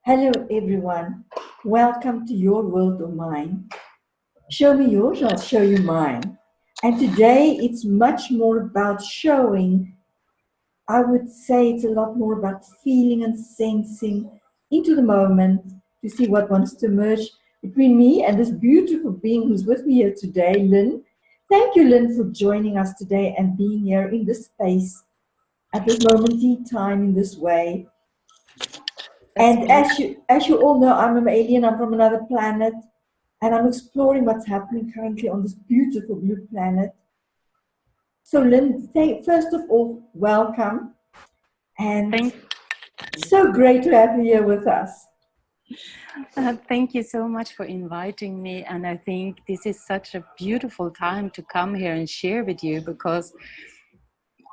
Hello, everyone. Welcome to your world or mine. Show me yours, I'll show you mine. And today it's much more about showing. I would say it's a lot more about feeling and sensing into the moment to see what wants to merge between me and this beautiful being who's with me here today, Linn. Thank you, Linn, for joining us today and being here in this space at this moment in time in this way. And as you all know, I'm an alien. I'm from another planet, and I'm exploring what's happening currently on this beautiful blue planet. So, Linn, first of all, welcome, and so great to have you here with us. Thank you so much for inviting me, and I think this is such a beautiful time to come here and share with you, because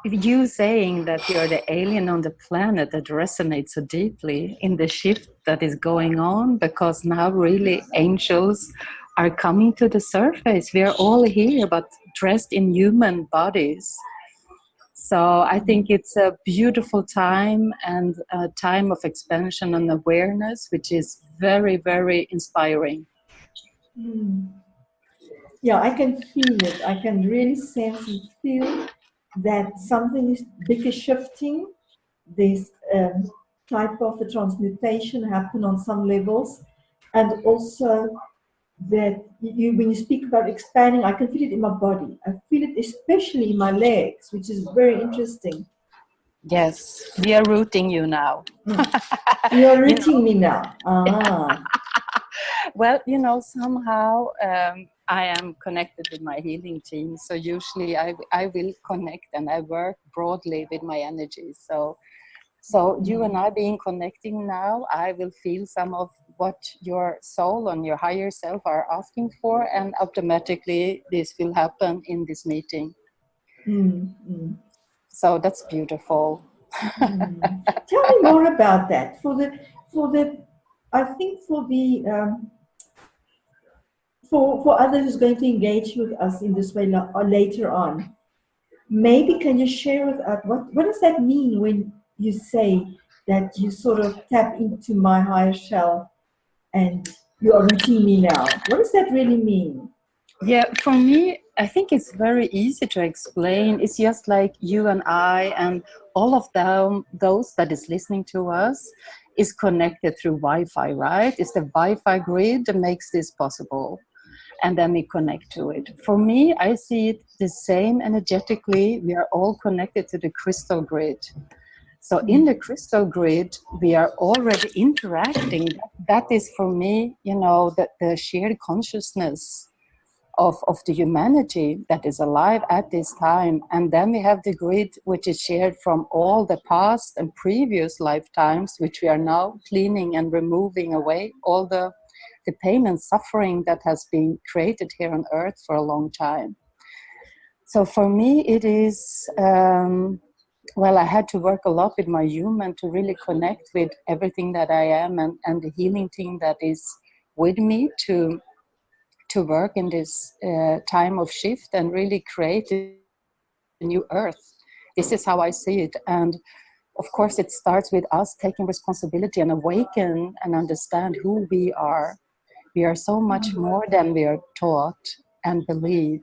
you saying that you're the alien on the planet, that resonates so deeply in the shift that is going on, because now really angels are coming to the surface. We are all here but dressed in human bodies. So I think it's a beautiful time and a time of expansion and awareness, which is very, very inspiring. Yeah, I can feel it. I can really sense and feel that something is bigger shifting. There's type of a transmutation happen on some levels, and also that when you speak about expanding, I can feel it in my body. I feel it especially in my legs, which is very interesting. Yes, we are rooting you now. You are rooting me now. Ah. Well, somehow I am connected with my healing team. So usually I will connect and I work broadly with my energy. So you and I being connecting now, I will feel some of what your soul and your higher self are asking for, and automatically this will happen in this meeting. So that's beautiful. Tell me more about that. I think for others who's going to engage with us in this way later on, maybe can you share with us what does that mean when you say that you sort of tap into my higher self and you are rooting me now? What does that really mean? Yeah, for me, I think it's very easy to explain. It's just like you and I and all of them, those that is listening to us, is connected through Wi-Fi, right? It's the Wi-Fi grid that makes this possible. And then we connect to it. For me, I see it the same energetically. We are all connected to the crystal grid. So in the crystal grid, we are already interacting. That is for me, the shared consciousness of the humanity that is alive at this time. And then we have the grid, which is shared from all the past and previous lifetimes, which we are now cleaning and removing away, all the pain and suffering that has been created here on earth for a long time. So for me, it is, I had to work a lot with my human to really connect with everything that I am, and the healing team that is with me to work in this time of shift and really create a new earth. This is how I see it. And of course, it starts with us taking responsibility and awaken and understand who we are. We are so much more than we are taught and believe.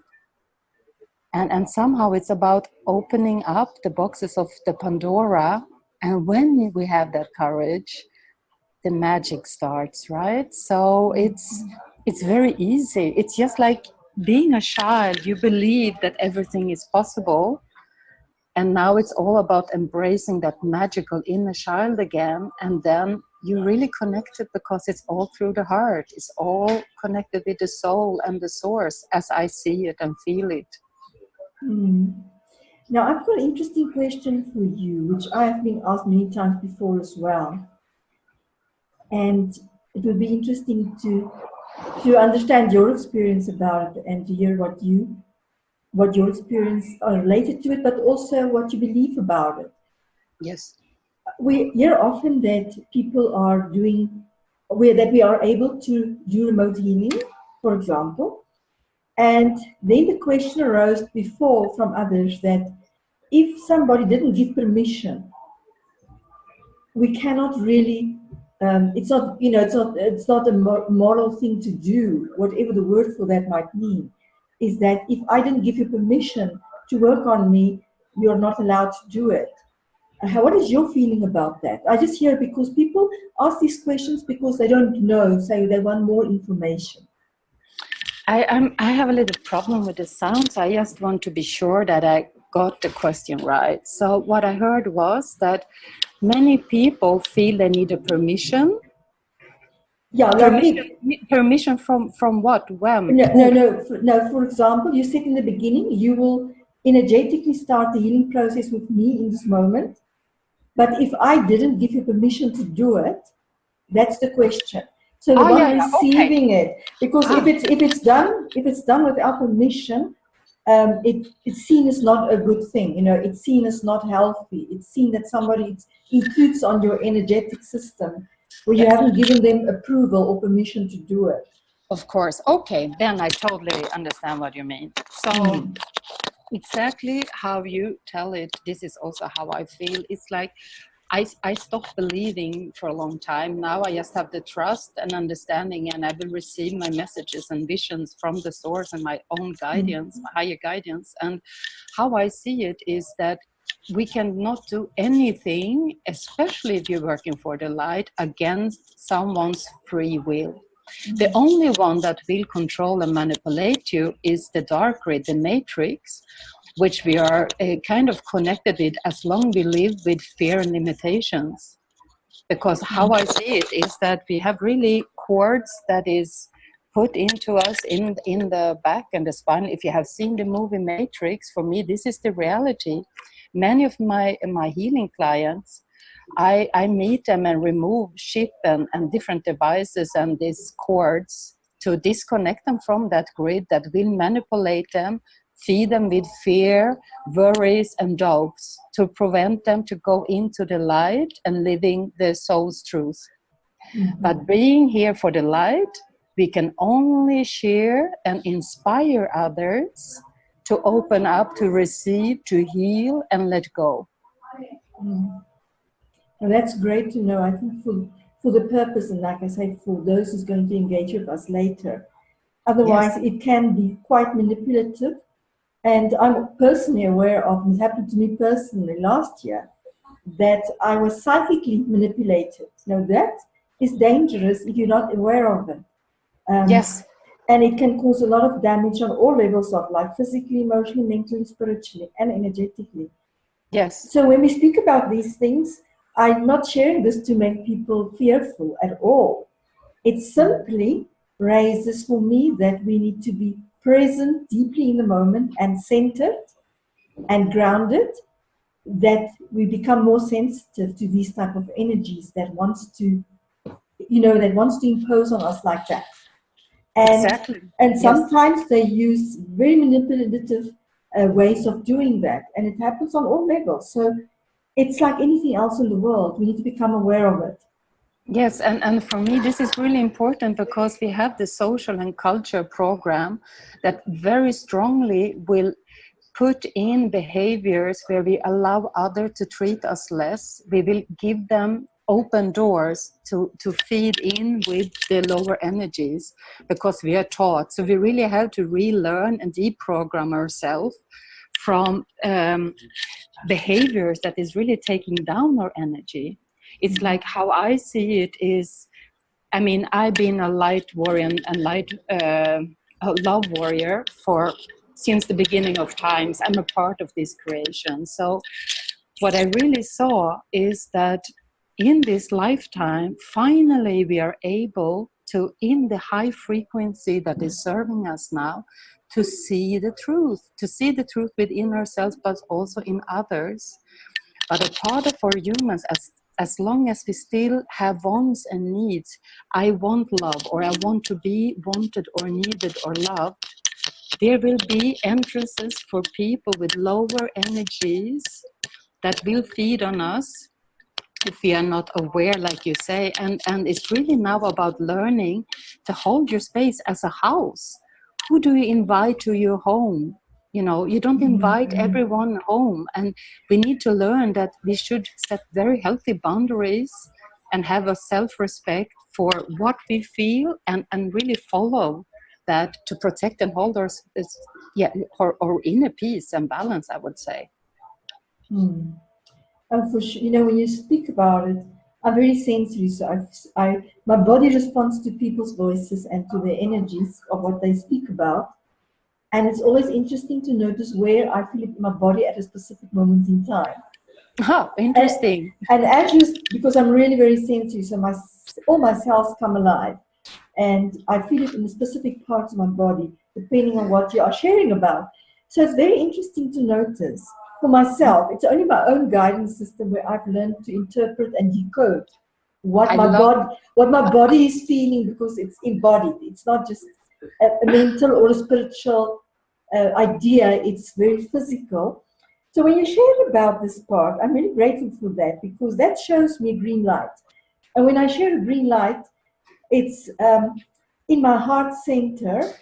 And somehow it's about opening up the boxes of the Pandora. And when we have that courage, the magic starts, right? So it's very easy. It's just like being a child. You believe that everything is possible. And now it's all about embracing that magical inner child again. And then you really connect it, because it's all through the heart. It's all connected with the soul and the source, as I see it and feel it. Now, I've got an interesting question for you, which I have been asked many times before as well. And it would be interesting to understand your experience about it and to hear what your experience are related to it, but also what you believe about it. Yes. We hear often that people are that we are able to do remote healing, for example. And then the question arose before from others that if somebody didn't give permission, we cannot really It's not, you know, it's not a moral thing to do, whatever the word for that might mean. Is that if I didn't give you permission to work on me, you're not allowed to do it. What is your feeling about that? I just hear because people ask these questions because they don't know, so they want more information. I have a little problem with the sound, so I just want to be sure that I got the question right. So what I heard was that many people feel they need a permission. Yeah, Permission from what? When? no. For example, you said in the beginning you will energetically start the healing process with me in this moment. But if I didn't give you permission to do it, that's the question. So the one receiving it, because if it's done without permission, it's seen as not a good thing. You know, it's seen as not healthy. It's seen that somebody intrudes on your energetic system where you haven't given them approval or permission to do it. Of course. Okay, then I totally understand what you mean. So exactly how you tell it, this is also how I feel. It's like I stopped believing for a long time. Now I just have the trust and understanding, and I will receive my messages and visions from the source and my own guidance, my higher guidance. And how I see it is that we cannot do anything, especially if you're working for the light, against someone's free will. The only one that will control and manipulate you is the dark grid, the matrix, which we are kind of connected with as long we live with fear and limitations. Because how I see it is that we have really cords that is put into us in the back and the spine. If you have seen the movie Matrix, for me, this is the reality. Many of my healing clients, I meet them and remove chip and different devices and these cords to disconnect them from that grid that will manipulate them, feed them with fear, worries, and doubts to prevent them to go into the light and living their soul's truth. But being here for the light, we can only share and inspire others to open up, to receive, to heal, and let go. Well, that's great to know. I think for the purpose, and like I say, for those who's going to engage with us later. Otherwise, it can be quite manipulative. And I'm personally aware of, and it happened to me personally last year, that I was psychically manipulated. Now that is dangerous if you're not aware of it. And it can cause a lot of damage on all levels of life, physically, emotionally, mentally, spiritually, and energetically. Yes. So when we speak about these things, I'm not sharing this to make people fearful at all. It simply raises for me that we need to be present deeply in the moment and centered and grounded, that we become more sensitive to these type of energies that wants to, that wants to impose on us like that. And sometimes they use very manipulative ways of doing that, and it happens on all levels. So it's like anything else in the world. We need to become aware of it. Yes, and for me, this is really important because we have the social and culture program that very strongly will put in behaviors where we allow others to treat us less. We will give them open doors to feed in with the lower energies because we are taught. So we really have to relearn and deprogram ourselves from behaviors that is really taking down our energy. It's like how I see it is, I mean, I've been a light warrior and a love warrior since the beginning of times. I'm a part of this creation. So what I really saw is that in this lifetime, finally we are able to, in the high frequency that is serving us now, to see the truth within ourselves, but also in others. But a part of our humans, as long as we still have wants and needs, I want love, or I want to be wanted or needed or loved, there will be entrances for people with lower energies that will feed on us if we are not aware, like you say. And it's really now about learning to hold your space as a house. Who do you invite to your home? You don't invite everyone home. And we need to learn that we should set very healthy boundaries and have a self-respect for what we feel, and really follow that to protect and hold our inner peace and balance, I would say. Hmm. And for sure, when you speak about it, I'm very sensitive. So my body responds to people's voices and to the energies of what they speak about. And it's always interesting to notice where I feel it in my body at a specific moment in time. Oh, And, interesting. and because I'm really very sensitive, so all my cells come alive. And I feel it in the specific parts of my body, depending on what you are sharing about. So it's very interesting to notice. For myself, it's only my own guidance system where I've learned to interpret and decode I love what my body is feeling, because it's embodied. It's not just a mental or a spiritual idea. It's very physical. So when you share about this part, I'm really grateful for that, because that shows me a green light. And when I share a green light, it's in my heart center.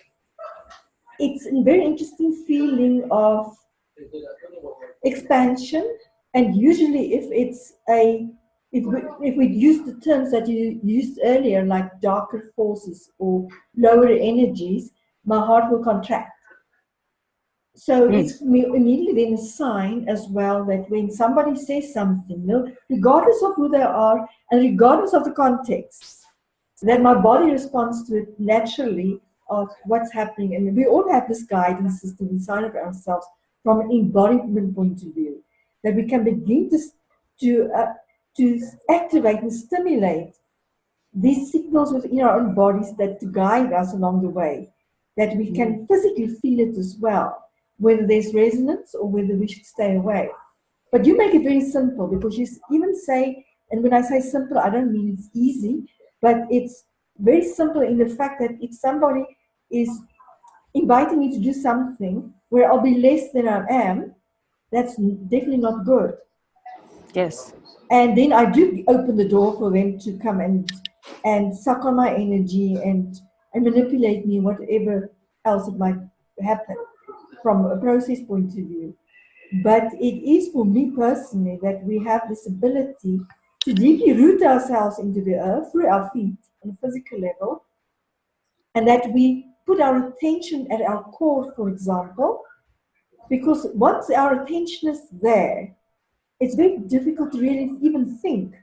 It's a very interesting feeling of expansion. And usually if we use the terms that you used earlier, like darker forces or lower energies, my heart will contract. So it's immediately then a sign as well that when somebody says something, regardless of who they are and regardless of the context, that my body responds to it naturally of what's happening. And we all have this guidance system inside of ourselves from an embodiment point of view, that we can begin to activate and stimulate these signals within our own bodies that to guide us along the way, that we can physically feel it as well, whether there's resonance or whether we should stay away. But you make it very simple, because you even say, and when I say simple, I don't mean it's easy, but it's very simple in the fact that if somebody is inviting me to do something where I'll be less than I am, that's definitely not good. Yes. And then I do open the door for them to come and suck on my energy and manipulate me, whatever else it might happen from a process point of view. But it is for me personally that we have this ability to deeply root ourselves into the earth through our feet on a physical level, and that we put our attention at our core, for example, because once our attention is there, it's very difficult to really even think,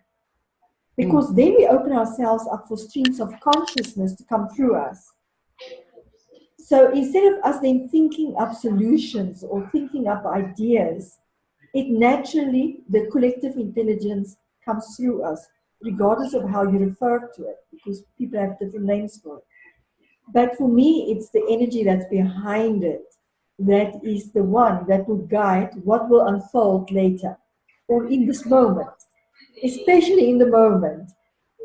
because then we open ourselves up for streams of consciousness to come through us. So instead of us then thinking up solutions or thinking up ideas, it naturally, the collective intelligence comes through us, regardless of how you refer to it, because people have different names for it. But for me, it's the energy that's behind it that is the one that will guide what will unfold later or in this moment, especially in the moment.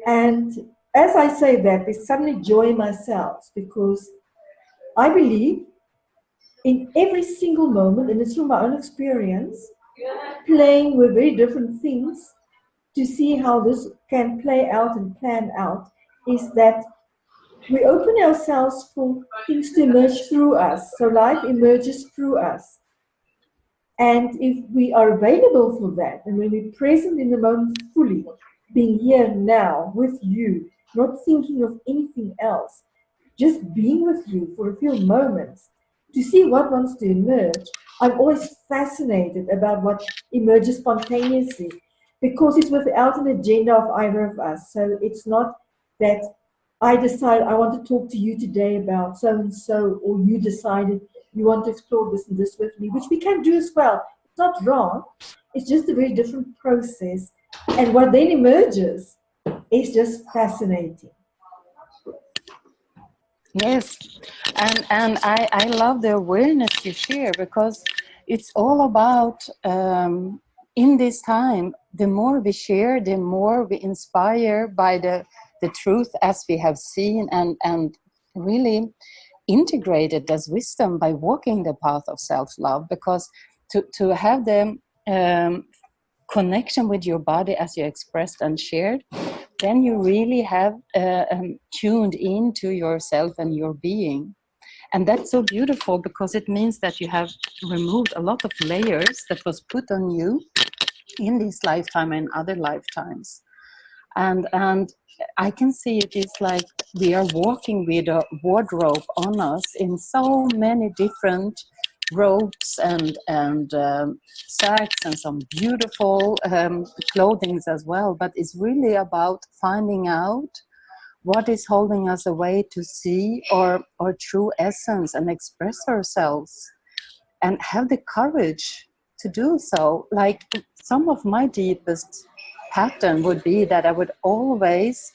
And as I say that, there's suddenly joy in myself, because I believe in every single moment, and it's from my own experience, playing with very different things to see how this can play out and plan out, is that we open ourselves for things to emerge through us. So life emerges through us. And if we are available for that, and when we're present in the moment fully, being here now with you, not thinking of anything else, just being with you for a few moments to see what wants to emerge. I'm always fascinated about what emerges spontaneously, because it's without an agenda of either of us. So it's not that I decide I want to talk to you today about so and so, or you decided you want to explore this and this with me, which we can do as well. It's not wrong. It's just a very different process. And what then emerges is just fascinating. Yes, and I love the awareness you share, because it's all about in this time, the more we share, the more we inspire by the truth as we have seen, and really integrated as wisdom by walking the path of self-love, because to have the connection with your body as you expressed and shared, then you really have tuned into yourself and your being. And that's so beautiful, because it means that you have removed a lot of layers that was put on you in this lifetime and other lifetimes. And I can see it is like we are walking with a wardrobe on us in so many different robes and sacks and some beautiful clothing as well. But it's really about finding out what is holding us away to see our true essence and express ourselves and have the courage to do so. Like some of my deepest pattern would be that I would always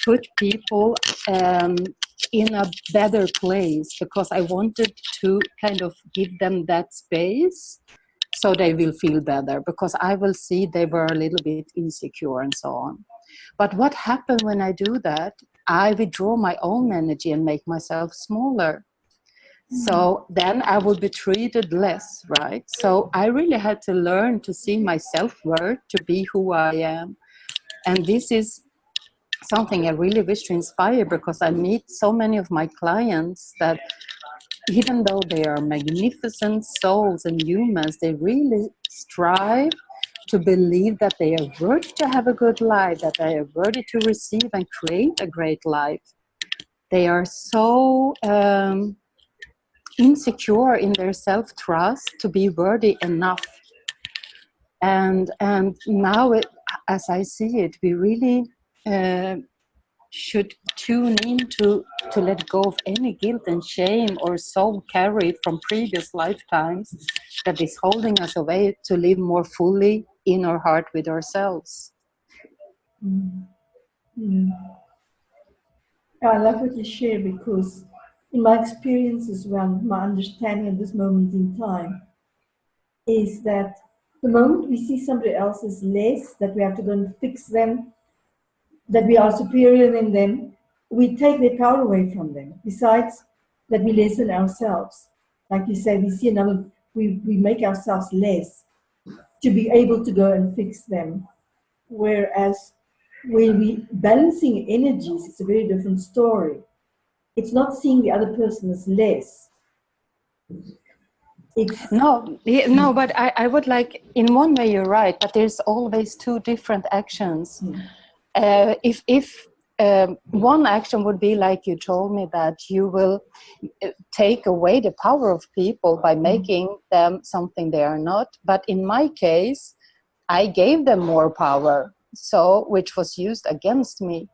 put people in a better place because I wanted to kind of give them that space so they will feel better, because I will see they were a little bit insecure and so on. But what happened when I do that? I withdraw my own energy and make myself smaller. So then I would be treated less, right? So I really had to learn to see my self-worth, to be who I am. And this is something I really wish to inspire, because I meet so many of my clients that even though they are magnificent souls and humans, they really strive to believe that they are worthy to have a good life, that they are worthy to receive and create a great life. They are so insecure in their self-trust to be worthy enough. And now, as I see it, we really should tune in to let go of any guilt and shame or soul carried from previous lifetimes that is holding us away to live more fully in our heart with ourselves. I love what you share, because in my experience as well, my understanding at this moment in time is that the moment we see somebody else as less, that we have to go and fix them, that we are superior than them, we take their power away from them. Besides that, we lessen ourselves. Like you say, we see another, we make ourselves less to be able to go and fix them. Whereas when we balancing energies, it's a very different story. It's not seeing the other person as less. No, but I would like, in one way you're right, but there's always two different actions. If one action would be like you told me, that you will take away the power of people by making them something they are not. But in my case, I gave them more power, so which was used against me.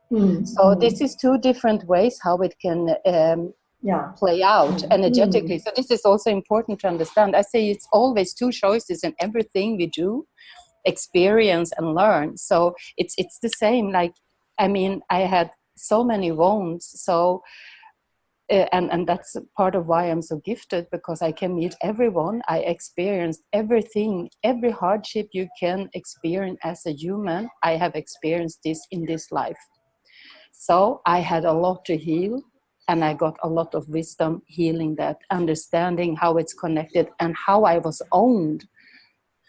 So this is two different ways how it can play out energetically. So this is also important to understand. I say it's always two choices in everything we do, experience and learn. So it's the same. Like, I mean, I had so many wounds. So and that's part of why I'm so gifted, because I can meet everyone. I experienced everything, every hardship you can experience as a human. I have experienced this in this life. So I had a lot to heal, and I got a lot of wisdom healing that, understanding how it's connected and how I was owned.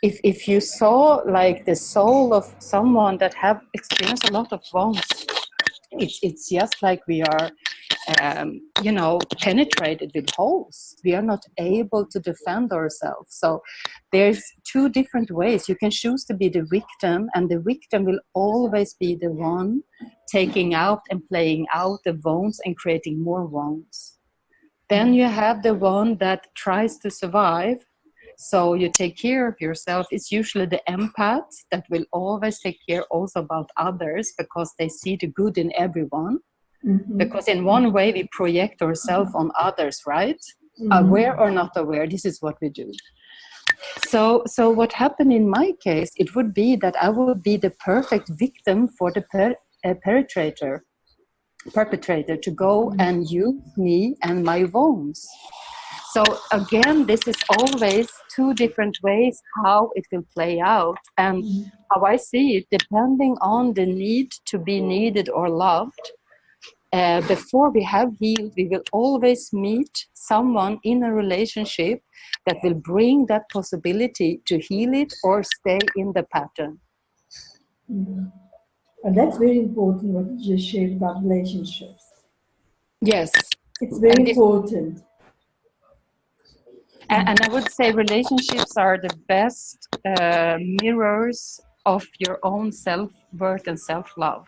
If you saw like the soul of someone that have experienced a lot of wounds, it's just like we are penetrated with holes. We are not able to defend ourselves. So there's two different ways. You can choose to be the victim, and the victim will always be the one taking out and playing out the wounds and creating more wounds. Then you have the one that tries to survive. So you take care of yourself. It's usually the empath that will always take care also about others, because they see the good in everyone. Because in one way we project ourselves on others, right? Aware or not aware, this is what we do. So what happened in my case, it would be that I would be the perfect victim for the perpetrator to go and use me and my wounds. So again, this is always two different ways how it will play out. And how I see it, depending on the need to be needed or loved, before we have healed, we will always meet someone in a relationship that will bring that possibility to heal it or stay in the pattern. And that's very important, what you just shared about relationships. Yes. It's very important. And I would say relationships are the best mirrors of your own self-worth and self-love.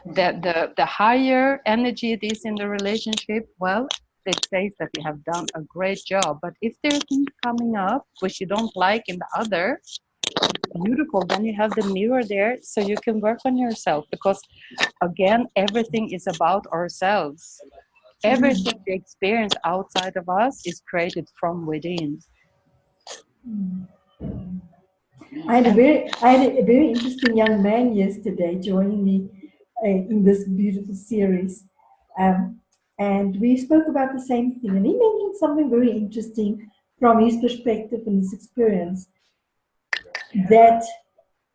The higher energy it is in the relationship, well, it says that you have done a great job. But if there are things coming up which you don't like in the other, beautiful, then you have the mirror there so you can work on yourself, because again, everything is about ourselves. Everything we experience outside of us is created from within. I had a very interesting young man yesterday joining me in this beautiful series, and we spoke about the same thing. And he mentioned something very interesting from his perspective and his experience. That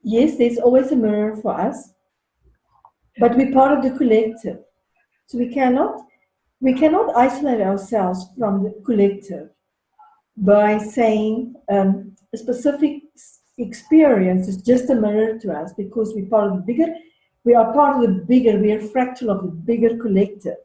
yes, there's always a mirror for us, but we're part of the collective, so we cannot isolate ourselves from the collective by saying a specific experience is just a mirror to us, because we are part of the bigger, we are a fractal of the bigger collective.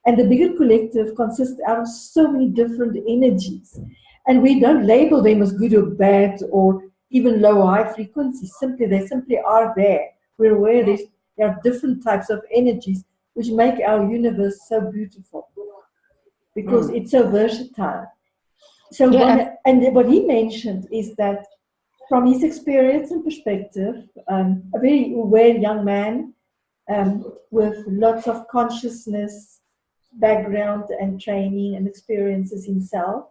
And the bigger collective consists out of so many different energies. And we don't label them as good or bad or even low or high frequencies. They simply are there. We're aware there are different types of energies which make our universe so beautiful, because it's so versatile. So what he mentioned is that from his experience and perspective, a very aware young man with lots of consciousness, background and training and experiences himself,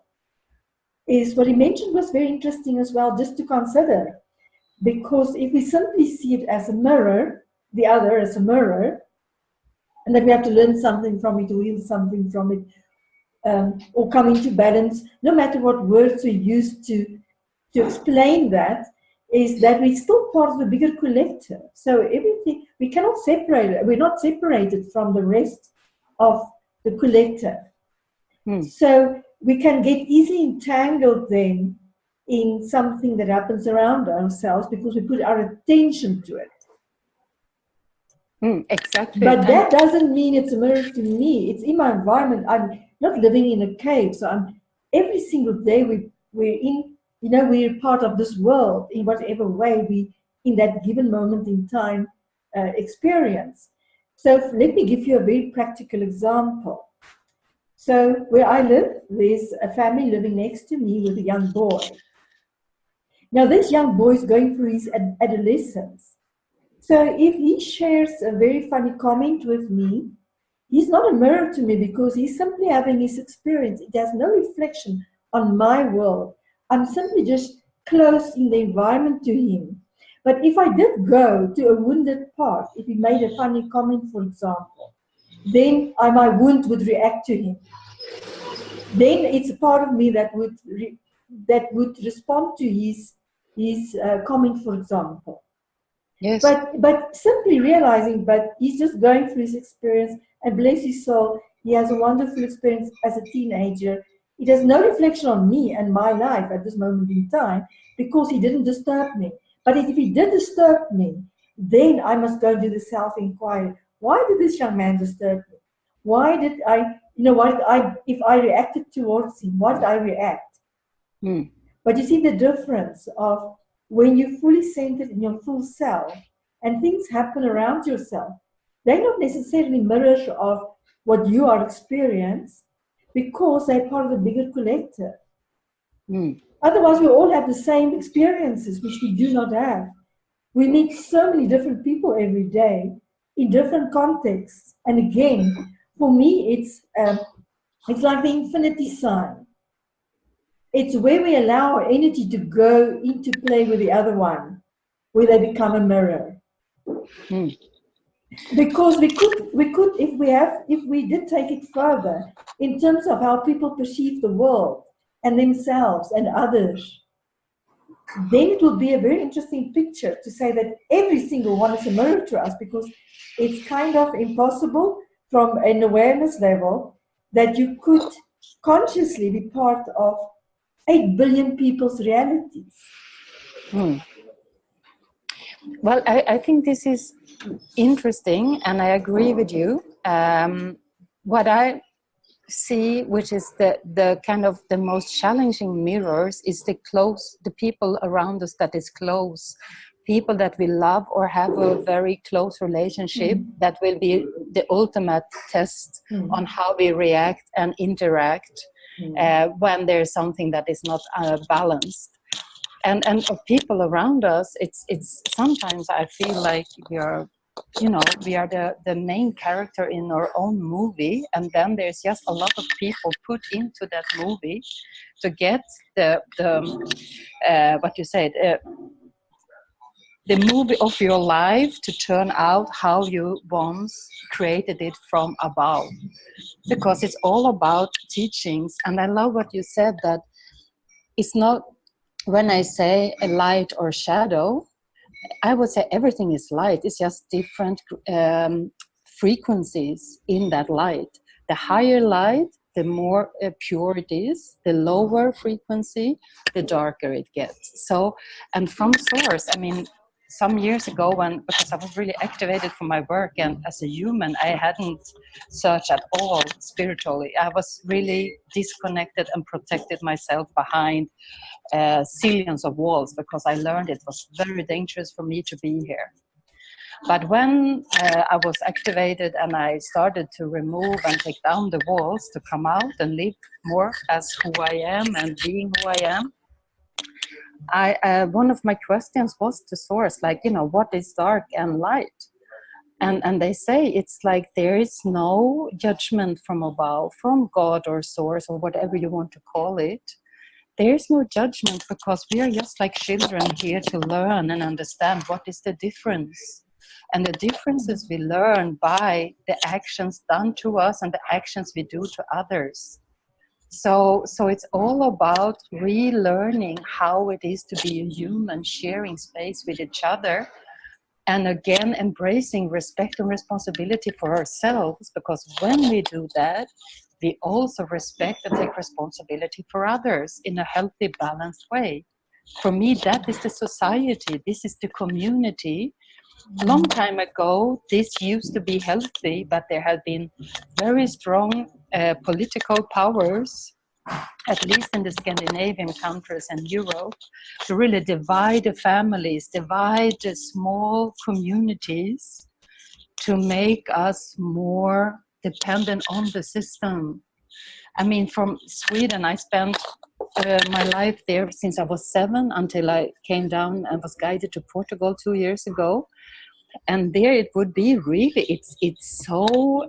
is what he mentioned was very interesting as well, just to consider. Because if we simply see it as a mirror, the other as a mirror, and that we have to learn something from it, or heal something from it, or come into balance, no matter what words we use to explain that, is that we're still part of the bigger collective. So everything, we cannot separate it. We're not separated from the rest of the collective. So we can get easily entangled then in something that happens around ourselves because we put our attention to it. Exactly. But that doesn't mean it's a mirror to me. It's in my environment. I'm not living in a cave. So every single day we're part of this world in whatever way we, in that given moment in time, experience. So let me give you a very practical example. So where I live, there's a family living next to me with a young boy. Now this young boy is going through his adolescence. So if he shares a very funny comment with me, he's not a mirror to me because he's simply having his experience. It has no reflection on my world. I'm simply just close in the environment to him. But if I did go to a wounded part, if he made a funny comment, for example, then my wound would react to him. Then it's a part of me that would respond to his comment, for example. Yes. But simply realizing, but he's just going through his experience, and bless his soul, he has a wonderful experience as a teenager. It has no reflection on me and my life at this moment in time because he didn't disturb me. But if he did disturb me, then I must go do the self-inquiry. Why did this young man disturb me? Why did if I reacted towards him, why did I react? But you see the difference of when you're fully centered in your full self and things happen around yourself, they're not necessarily mirrors of what you are experiencing because they're part of the bigger collective. Otherwise, we all have the same experiences, which we do not have. We meet so many different people every day in different contexts. And again, for me, it's like the infinity sign. It's where we allow our energy to go into play with the other one, where they become a mirror. Because we could, if we did take it further in terms of how people perceive the world and themselves and others, then it would be a very interesting picture to say that every single one is a mirror to us, because it's kind of impossible from an awareness level that you could consciously be part of 8 billion people's realities. Well, I think this is interesting, and I agree with you. What I see, which is the kind of the most challenging mirrors, is the people around us that is close, people that we love or have a very close relationship, that will be the ultimate test on how we react and interact when there's something that is not balanced. And of people around us, it's sometimes I feel like we are the main character in our own movie, and then there's just a lot of people put into that movie to get the what you said, the movie of your life to turn out how you once created it from above, because it's all about teachings. And I love what you said, that it's not, when I say a light or shadow, I would say everything is light. It's just different frequencies in that light. The higher light, the more pure it is. The lower frequency, the darker it gets. So, and from source, I mean, some years ago, because I was really activated for my work, and as a human, I hadn't searched at all spiritually. I was really disconnected and protected myself behind zillions of walls, because I learned it was very dangerous for me to be here. But when I was activated and I started to remove and take down the walls to come out and live more as who I am and being who I am, one of my questions was to source, like, what is dark and light? And they say it's like there is no judgment from above, from God or source or whatever you want to call it. There is no judgment, because we are just like children here to learn and understand what is the difference. And the differences we learn by the actions done to us and the actions we do to others. So it's all about relearning how it is to be a human, sharing space with each other, and again embracing respect and responsibility for ourselves, because when we do that, we also respect and take responsibility for others in a healthy, balanced way. For me, that is the society. This is the community. A long time ago, this used to be healthy, but there have been very strong political powers, at least in the Scandinavian countries and Europe, to really divide the families, divide the small communities, to make us more dependent on the system. I mean, from Sweden, I spent my life there since I was 7 until I came down and was guided to Portugal 2 years ago. And there it would be really, it's so,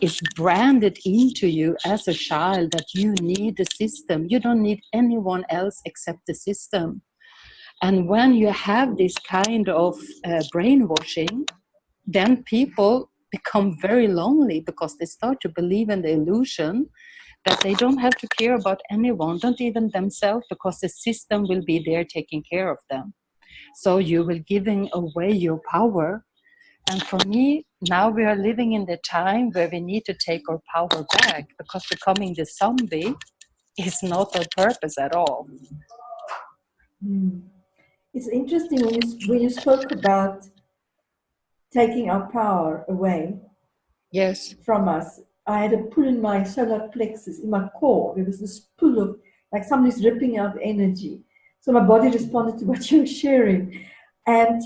it's branded into you as a child that you need the system. You don't need anyone else except the system. And when you have this kind of brainwashing, then people become very lonely, because they start to believe in the illusion that they don't have to care about anyone, not even themselves, because the system will be there taking care of them. So you will giving away your power. And for me, now we are living in the time where we need to take our power back, because becoming the zombie is not our purpose at all. It's interesting when you spoke about taking our power away from us. I had a pull in my solar plexus, in my core. There was this pull of, like somebody's ripping out energy. So my body responded to what you were sharing. And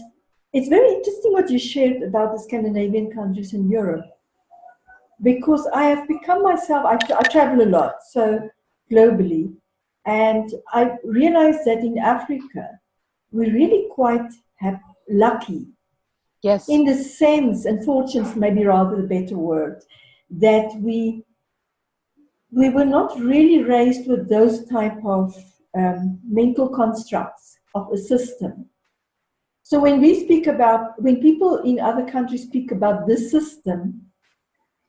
it's very interesting what you shared about the Scandinavian countries in Europe, because I have become myself, I travel a lot, so globally, and I realized that in Africa, we're really quite lucky. Yes. In the sense, and fortune's maybe rather the better word, that we were not really raised with those type of mental constructs of a system. So when people in other countries speak about this system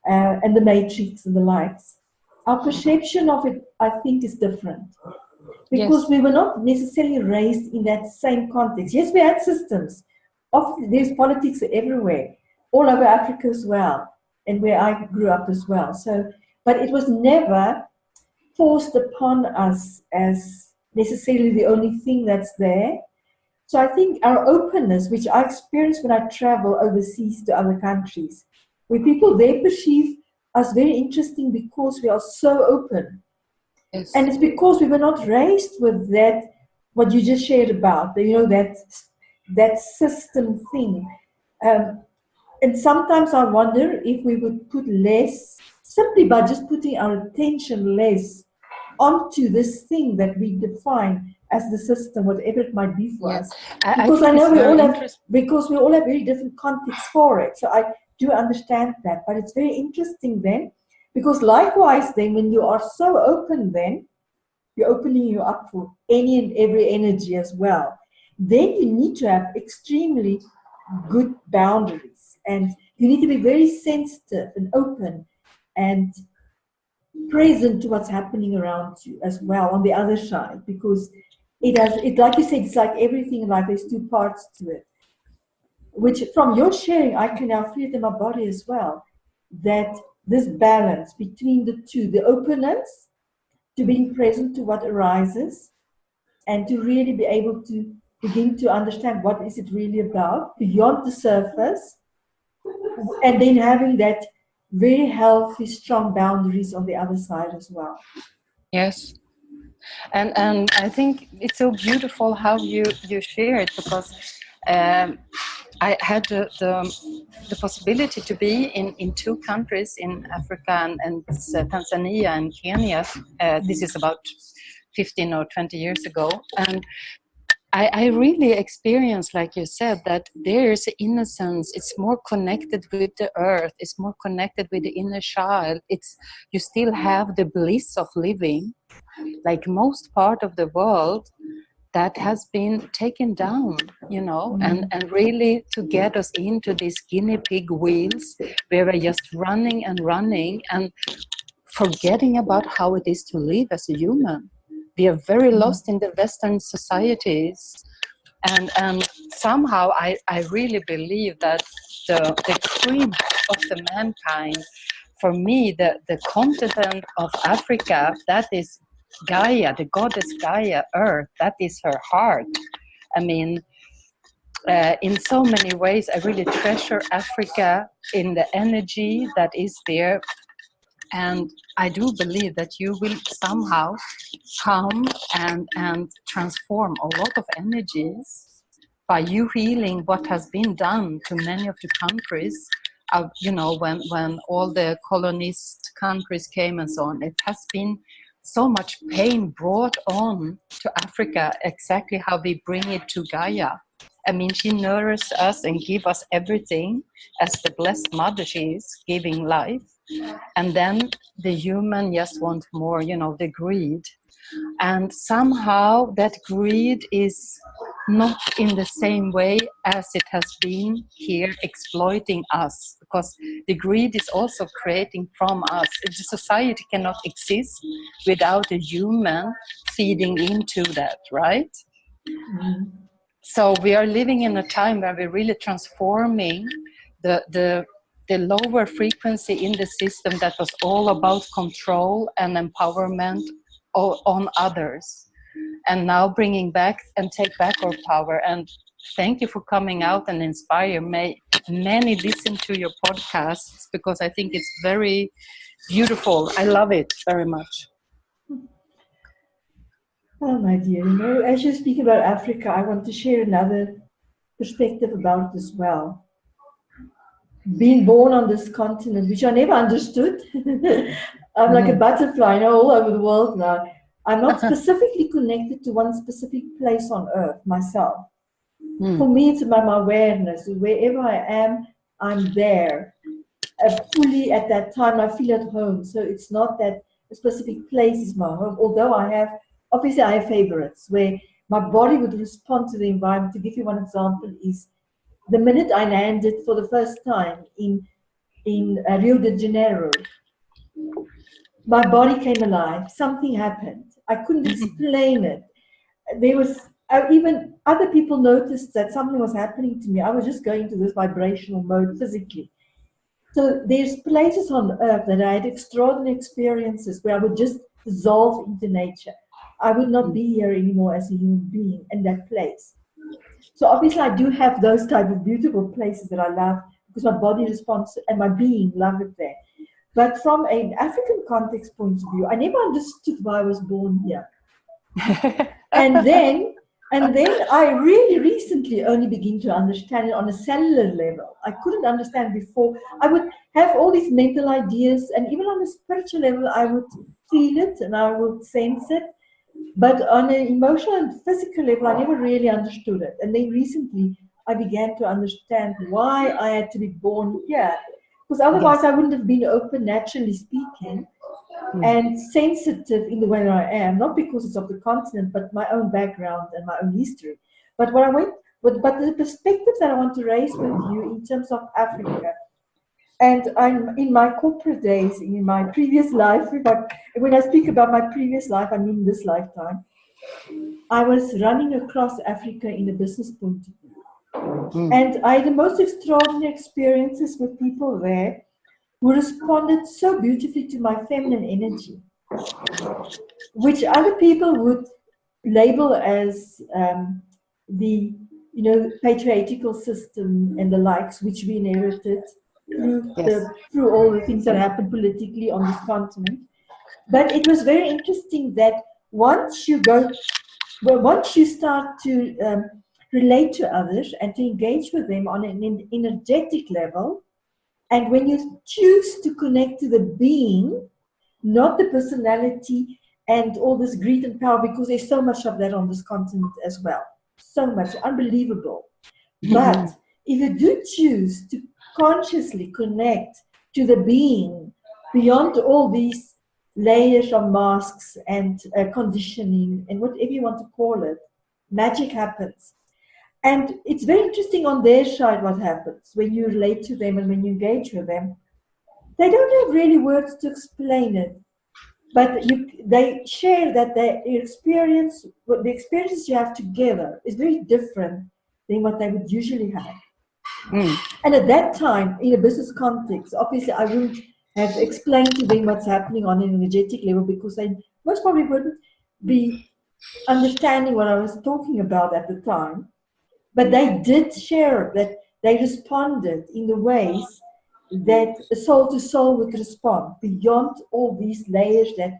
and the matrix and the likes, our perception of it, I think, is different. Because we were not necessarily raised in that same context. Yes, we had systems. There's politics everywhere, all over Africa as well, and where I grew up as well. So, but it was never forced upon us as necessarily the only thing that's there. So I think our openness, which I experience when I travel overseas to other countries, where people there perceive us very interesting because we are so open. Yes. And it's because we were not raised with that, what you just shared about, that that system thing. And sometimes I wonder if we would put less, simply by just putting our attention less onto this thing that we define as the system, whatever it might be for us. I Because I think know it's we very all have, interesting. because we all have very different contexts for it. So I do understand that, but it's very interesting then, because likewise then, when you are so open then, you're opening you up for any and every energy as well. Then you need to have extremely good boundaries, and you need to be very sensitive and open and present to what's happening around you as well on the other side, because it like you said, it's like everything in life, there's two parts to it, which from your sharing I can now feel it in my body as well, that this balance between the two, the openness to being present to what arises, and to really be able to begin to understand what is it really about beyond the surface, and then having that very healthy, strong boundaries on the other side as well. Yes. And I think it's so beautiful how you share it, because I had the possibility to be in two countries in Africa, and Tanzania and Kenya. This is about 15 or 20 years ago, and I really experienced, like you said, that there's innocence. It's more connected with the earth. It's more connected with the inner child. You still have the bliss of living, like most part of the world that has been taken down, and really to get us into these guinea pig wheels where we're just running and forgetting about how it is to live as a human. We are very lost in the Western societies, and somehow I really believe that the creed of the mankind, for me, the continent of Africa, that is Gaia, the goddess Gaia, Earth, that is her heart. I mean, in so many ways, I really treasure Africa in the energy that is there. And I do believe that you will somehow come and transform a lot of energies by you healing what has been done to many of the countries. When all the colonist countries came and so on, it has been so much pain brought on to Africa, exactly how we bring it to Gaia. I mean, she nourishes us and gives us everything as the blessed mother she is, giving life. And then the human just wants more, the greed. And somehow that greed is not in the same way as it has been here, exploiting us, because the greed is also creating from us. The society cannot exist without a human feeding into that, right? Mm-hmm. So we are living in a time where we're really transforming the lower frequency in the system that was all about control and empowerment on others, and now bringing back and take back our power. And thank you for coming out and inspire. May many listen to your podcasts, because I think it's very beautiful. I love it very much. Oh, my dear, as you speak about Africa, I want to share another perspective about it as well. Being born on this continent, which I never understood. I'm like a butterfly, all over the world now. I'm not specifically connected to one specific place on earth myself. For me, it's about my awareness. Wherever I am, I'm there. Fully at that time, I feel at home. So it's not that a specific place is my home, although obviously I have favorites where my body would respond to the environment. To give you one example is the minute I landed for the first time in Rio de Janeiro, my body came alive. Something happened. I couldn't explain it. There was even other people noticed that something was happening to me. I was just going into this vibrational mode physically. So there's places on earth that I had extraordinary experiences where I would just dissolve into nature. I would not be here anymore as a human being in that place. So obviously I do have those type of beautiful places that I love, because my body responds and my being love it there. But from an African context point of view, I never understood why I was born here. And then And then I really recently only begin to understand it on a cellular level. I couldn't understand before. I would have all these mental ideas, and even on a spiritual level, I would feel it and I would sense it. But on an emotional and physical level, I never really understood it. And then recently, I began to understand why I had to be born here. Because Yes. otherwise, I wouldn't have been open, naturally speaking, and sensitive in the way that I am, not because it's of the continent, but my own background and my own history. But what I went, but the perspective that I want to raise with you in terms of Africa, and I'm in my corporate days, in my previous life, when I speak about my previous life, I mean this lifetime, I was running across Africa in a business point of view. And I had the most extraordinary experiences with people there who responded so beautifully to my feminine energy, which other people would label as the patriarchal system and the likes, which we inherited Yes. through all the things that happened politically on this continent. But it was very interesting that once you start to relate to others and to engage with them on an energetic level, and when you choose to connect to the being, not the personality and all this greed and power, because there's so much of that on this continent as well. So much, unbelievable. But if you do choose to consciously connect to the being beyond all these layers of masks and conditioning and whatever you want to call it, magic happens. And it's very interesting on their side what happens when you relate to them and when you engage with them. They don't have really words to explain it, but they share that the experiences you have together is very different than what they would usually have. And at that time, in a business context, obviously I wouldn't have explained to them what's happening on an energetic level, because they most probably wouldn't be understanding what I was talking about at the time. But they did share that they responded in the ways that a soul to soul would respond beyond all these layers that,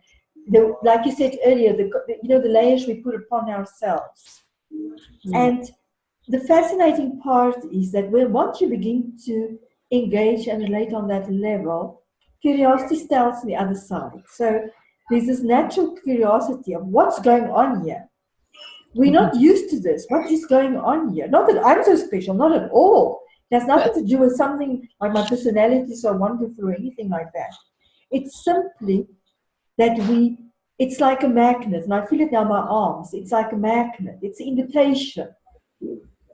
like you said earlier, the layers we put upon ourselves. And the fascinating part is that once you begin to engage and relate on that level, curiosity starts on the other side. So there's this natural curiosity of what's going on here. We're not used to this. What is going on here? Not that I'm so special, not at all. It has nothing to do with something like my personality is so wonderful or anything like that. It's simply that it's like a magnet, and I feel it now in my arms. It's like a magnet. It's an invitation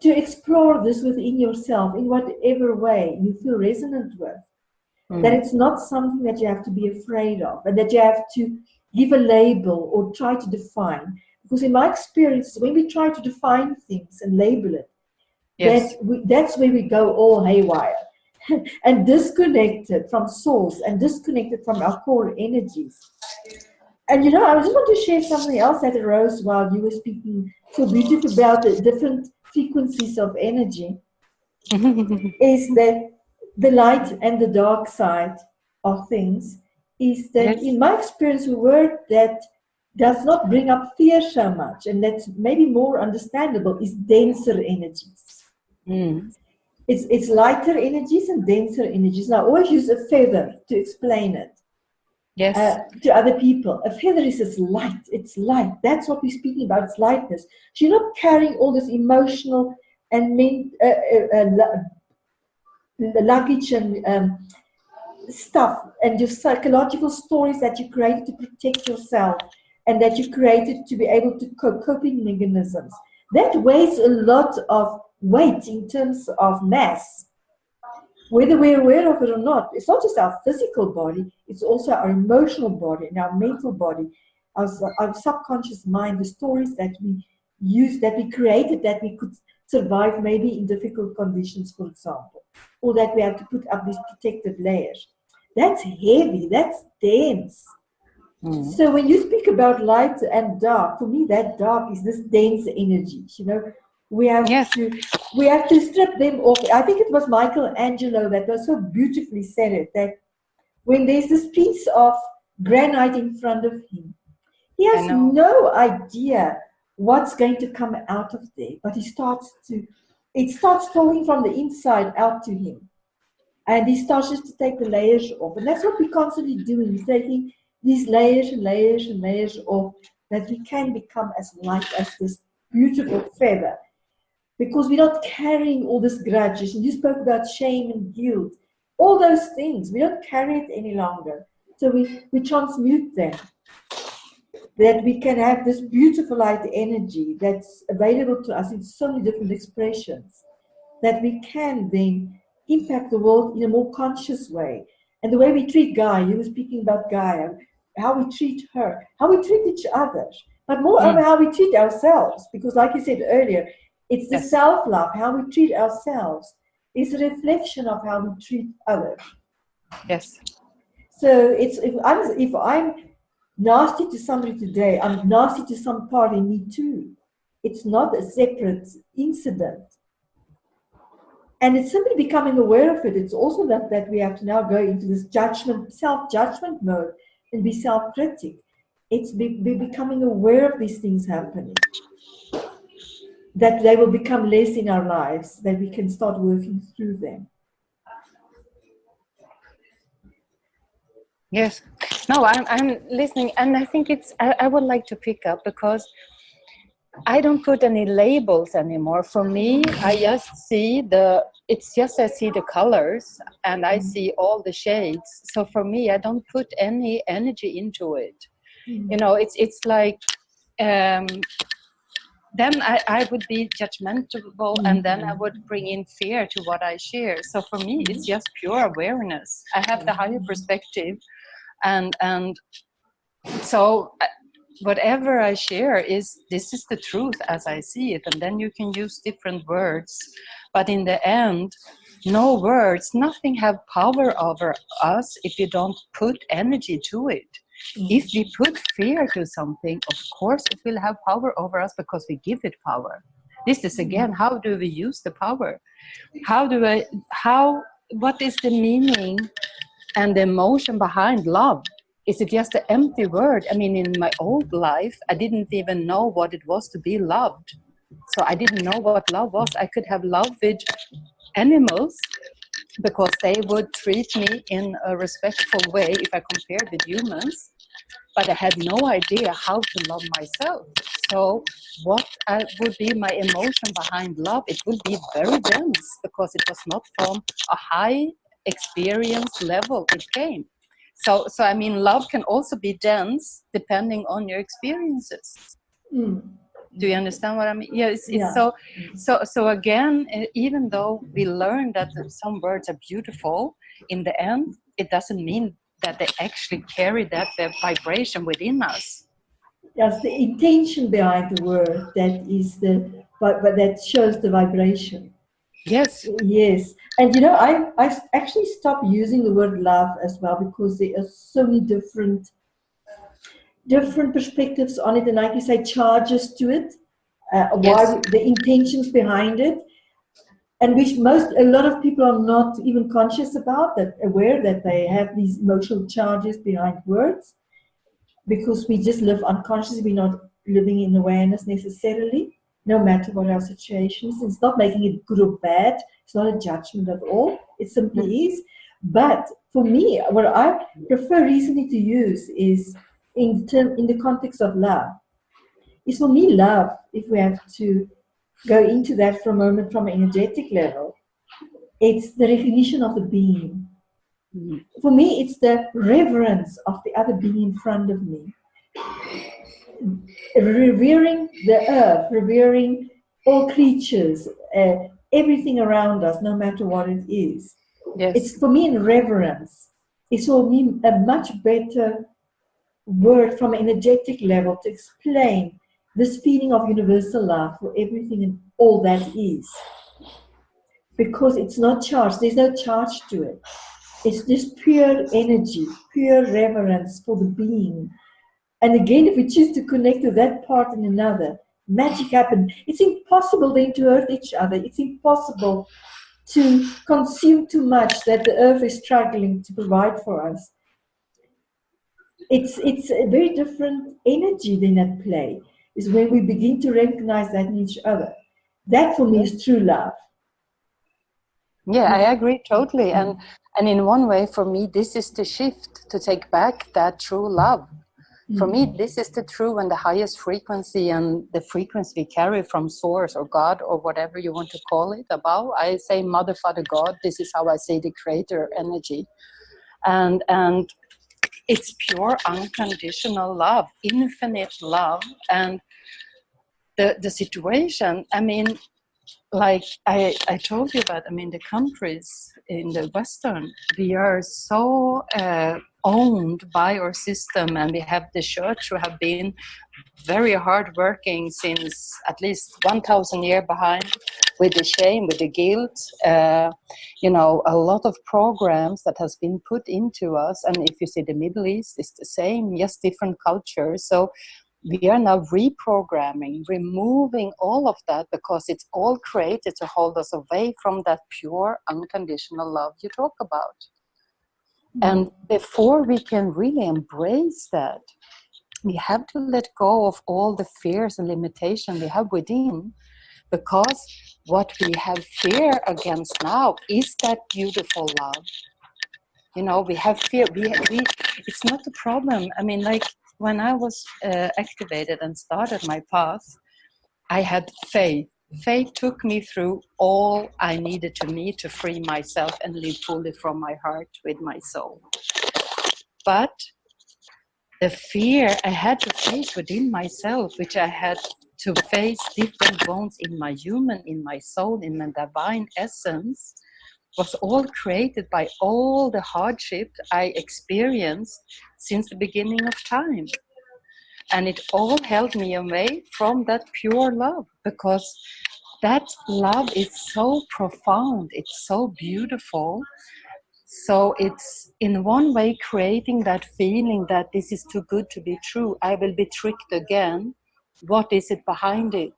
to explore this within yourself in whatever way you feel resonant with. That it's not something that you have to be afraid of and that you have to give a label or try to define. Because in my experience, when we try to define things and label it, that's where we go all haywire and disconnected from source and disconnected from our core energies. And I just want to share something else that arose while you were speaking so beautifully about the different frequencies of energy, is that the light and the dark side of things is that in my experience, a word that does not bring up fear so much, and that's maybe more understandable, is denser energies. It's lighter energies and denser energies. And I always use a feather to explain it to other people. A feather is just light. It's light. That's what we're speaking about. It's lightness. So you're not carrying all this emotional and luggage and stuff and your psychological stories that you created to protect yourself and that you created to be able to coping mechanisms. That weighs a lot of weight in terms of mass, whether we're aware of it or not. It's not just our physical body, it's also our emotional body and our mental body, our subconscious mind, the stories that we use, that we created, that we could survive maybe in difficult conditions, for example, or that we have to put up these protective layers. That's heavy, that's dense. So when you speak about light and dark, for me that dark is this dense energy. We have to strip them off. I think it was Michelangelo that was so beautifully said it, that when there's this piece of granite in front of him, he has no idea what's going to come out of there. But it starts falling from the inside out to him. And he starts just to take the layers off. And that's what we're constantly doing. We're taking these layers and layers and layers off, that we can become as light as this beautiful feather. Because we're not carrying all these grudges. And you spoke about shame and guilt. All those things, we don't carry it any longer. So we transmute them. That we can have this beautiful light energy that's available to us in so many different expressions. That we can then impact the world in a more conscious way. And the way we treat Gaia, you were speaking about Gaia, how we treat her, how we treat each other, but moreover how we treat ourselves. Because like you said earlier, it's the self-love, how we treat ourselves is a reflection of how we treat others. Yes. So it's if I'm nasty to somebody today, I'm nasty to some part in me too. It's not a separate incident. And it's simply becoming aware of it. It's also that we have to now go into this self-judgment mode and be self-critic. It's becoming aware of these things happening. That they will become less in our lives, that we can start working through them. Yes. No, I'm listening, and I think I would like to pick up, because I don't put any labels anymore. For me, I just see I see the colors, and I see all the shades. So for me, I don't put any energy into it. You know, it's like, then I would be judgmental, and then I would bring in fear to what I share. So for me, it's just pure awareness. I have the higher perspective, and so whatever I share this is the truth as I see it. And then you can use different words, but in the end, no words, nothing have power over us if you don't put energy to it. If we put fear to something, of course it will have power over us, because we give it power. This is again, how do we use the power? What is the meaning and the emotion behind love? Is it just an empty word? I mean, in my old life, I didn't even know what it was to be loved. So I didn't know what love was. I could have love with animals, because they would treat me in a respectful way if I compared with humans. But I had no idea how to love myself. So what would be my emotion behind love? It would be very dense, because it was not from a high experience level it came. So I mean, love can also be dense depending on your experiences. Do you understand what I mean? Yeah, it's so again, even though we learn that some words are beautiful, in the end, it doesn't mean that they actually carry that vibration within us. Yes, the intention behind the word but that shows the vibration. Yes. Yes. And you know, I actually stopped using the word love as well, because there are so many different perspectives on it, and like you say, charges to it, why the intentions behind it, and which a lot of people are not even conscious about, that aware that they have these emotional charges behind words, because we just live unconsciously. We're not living in awareness necessarily, no matter what our situation is. It's not making it good or bad. It's not a judgment at all. It simply is. But for me, what I prefer recently to use is in the context of love. Is for me, love, if we have to go into that for a moment from an energetic level, it's the recognition of the being. For me, it's the reverence of the other being in front of me. Revering the earth, revering all creatures, everything around us, no matter what it is. Yes. It's for me in reverence. It's for me a much better word from an energetic level to explain this feeling of universal love for everything and all that is. Because it's not charged, there's no charge to it. It's just pure energy, pure reverence for the being. And again, if we choose to connect to that part in another, magic happens. It's impossible then to hurt each other. It's impossible to consume too much that the earth is struggling to provide for us. It's a very different energy than at play. is when we begin to recognize that in each other. That for me is true love. Yeah, I agree totally. And in one way, for me, this is the shift to take back that true love. For me, this is the true and the highest frequency, and the frequency we carry from source or God or whatever you want to call it above. I say Mother, Father, God. This is how I say the creator energy. And it's pure unconditional love, infinite love. And the situation, I mean, like I told you about, I mean, the countries in the Western, we are so owned by our system, and we have the church who have been very hard working since at least 1,000 years behind, with the shame, with the guilt, you know, a lot of programs that has been put into us. And if you see the Middle East, it's the same, yes, different cultures. So we are now reprogramming, removing all of that, because it's all created to hold us away from that pure unconditional love you talk about. And before we can really embrace that, we have to let go of all the fears and limitations we have within, because what we have fear against now is that beautiful love. You know, we have fear. We it's not a problem. I mean, like when I was activated and started my path, I had faith. Faith took me through all I needed to need to free myself and live fully from my heart with my soul. But the fear I had to face within myself, which I had to face different wounds in my human, in my soul, in my divine essence, was all created by all the hardship I experienced since the beginning of time. And it all held me away from that pure love, because that love is so profound, it's so beautiful. So it's in one way creating that feeling that this is too good to be true. I will be tricked again. What is it behind it?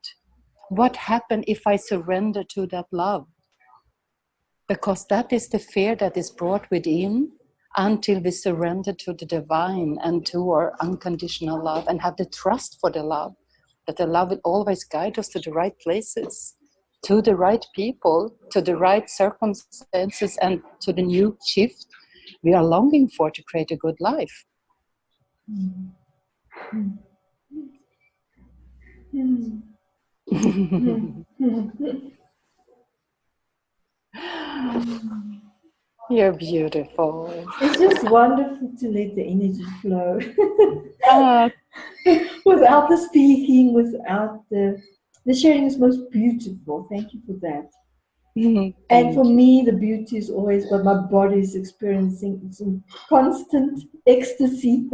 What happened if I surrender to that love? Because that is the fear that is brought within until we surrender to the divine and to our unconditional love, and have the trust for the love, that the love will always guide us to the right places, to the right people, to the right circumstances, and to the new shift we are longing for to create a good life. You're beautiful. It's just wonderful to let the energy flow. Ah, Without the speaking, without the sharing is most beautiful. Thank you for that. And thank for you. me, the beauty is always what my body is experiencing. It's in constant ecstasy.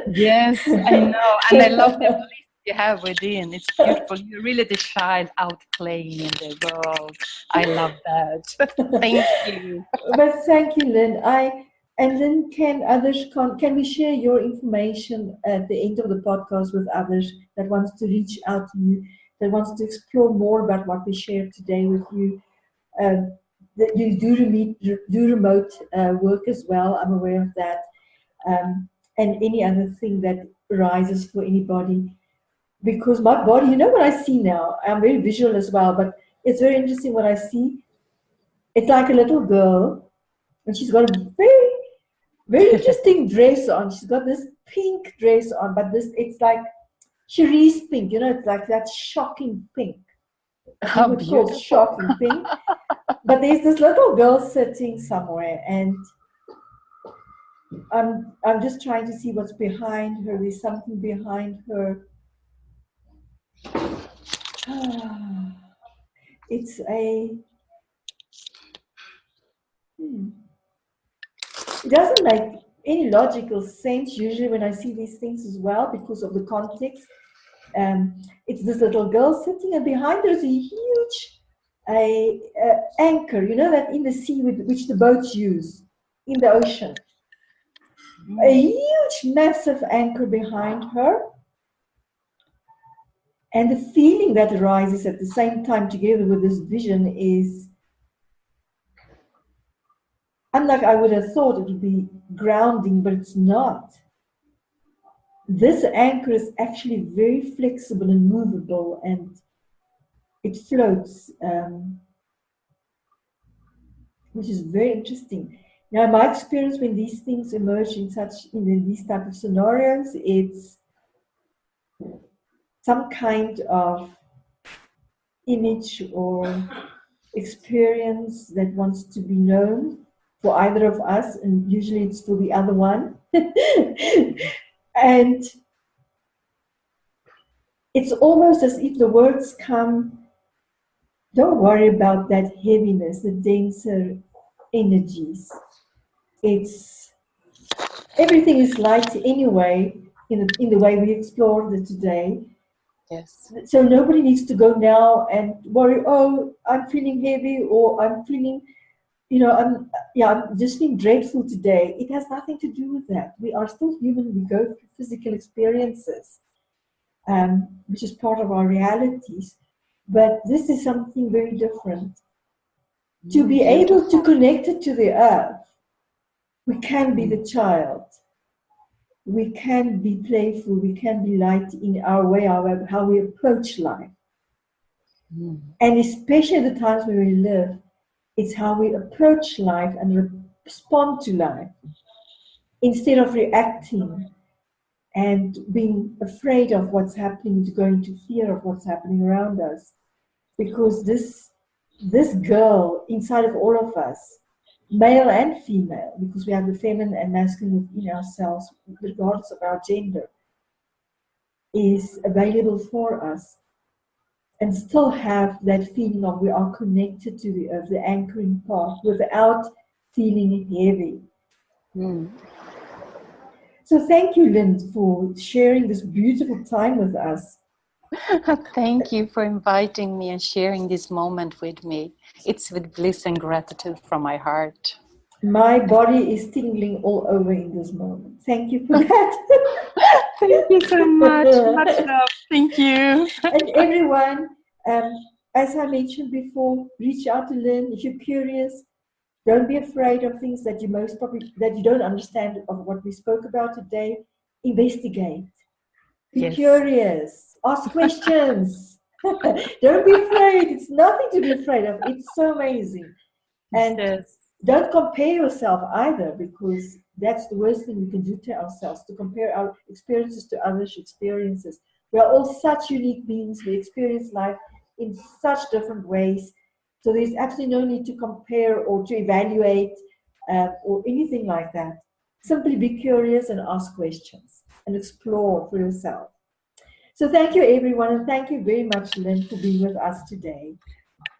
Yes, I know. And I love the bliss you have within. It's beautiful. You're really the child out playing in the world. I love that. Thank you. But thank you, Lynn. And then can we share your information at the end of the podcast with others that wants to reach out to you, that wants to explore more about what we shared today with you? That you do remote work as well. I'm aware of that, and any other thing that arises for anybody. Because my body, you know what I see now. I'm very visual as well, but it's very interesting what I see. It's like a little girl, and she's got a very, very interesting dress on. She's got this pink dress on, but it's like cerise pink. You know, it's like that shocking pink. I think How we call beautiful. shocking pink. But there's this little girl sitting somewhere, and I'm just trying to see what's behind her. There's something behind her. It's a. It doesn't make any logical sense usually when I see these things as well because of the context. It's this little girl sitting, and behind her is a huge anchor. You know that in the sea which the boats use in the ocean. A huge, massive anchor behind her. And the feeling that arises at the same time together with this vision is, unlike I would have thought it would be grounding, but it's not. this anchor is actually very flexible and movable, and it floats, which is very interesting. Now, in my experience, when these things emerge in these type of scenarios, it's some kind of image or experience that wants to be known for either of us, and usually it's for the other one. And it's almost as if the words come, don't worry about that heaviness, the denser energies. It's everything is light anyway, in the way we explored it today. Yes. So nobody needs to go now and worry, oh, I'm feeling heavy, or I'm feeling, I'm just feeling dreadful today. It has nothing to do with that. We are still human. We go through physical experiences, which is part of our realities. But this is something very different. To be able to connect it to the earth, we can be the child. We can be playful. We can be light in our way, how we approach life. And especially the times where we live, it's how we approach life and respond to life instead of reacting and being afraid of what's happening, to go into fear of what's happening around us. Because this girl inside of all of us, male and female, because we have the feminine and masculine within ourselves, regardless of our gender, is available for us, and still have that feeling of we are connected to the earth, the anchoring part, without feeling heavy. So thank you, Linn, for sharing this beautiful time with us. Thank you for inviting me and sharing this moment with me. It's with bliss and gratitude from my heart. My body is tingling all over in this moment. Thank you for that. Thank you so much. Much love. Thank you. And everyone, as I mentioned before, reach out to Linn if you're curious. Don't be afraid of things that you don't understand of what we spoke about today. Investigate. Be curious. Ask questions. Don't be afraid. It's nothing to be afraid of. It's so amazing. And don't compare yourself either, because that's the worst thing we can do to ourselves, to compare our experiences to others' experiences. We are all such unique beings. We experience life in such different ways. So there's absolutely no need to compare or to evaluate or anything like that. Simply be curious and ask questions and explore for yourself. So thank you, everyone, and thank you very much, Linn, for being with us today.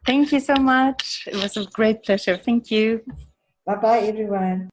Thank you so much. It was a great pleasure. Thank you. Bye-bye, everyone.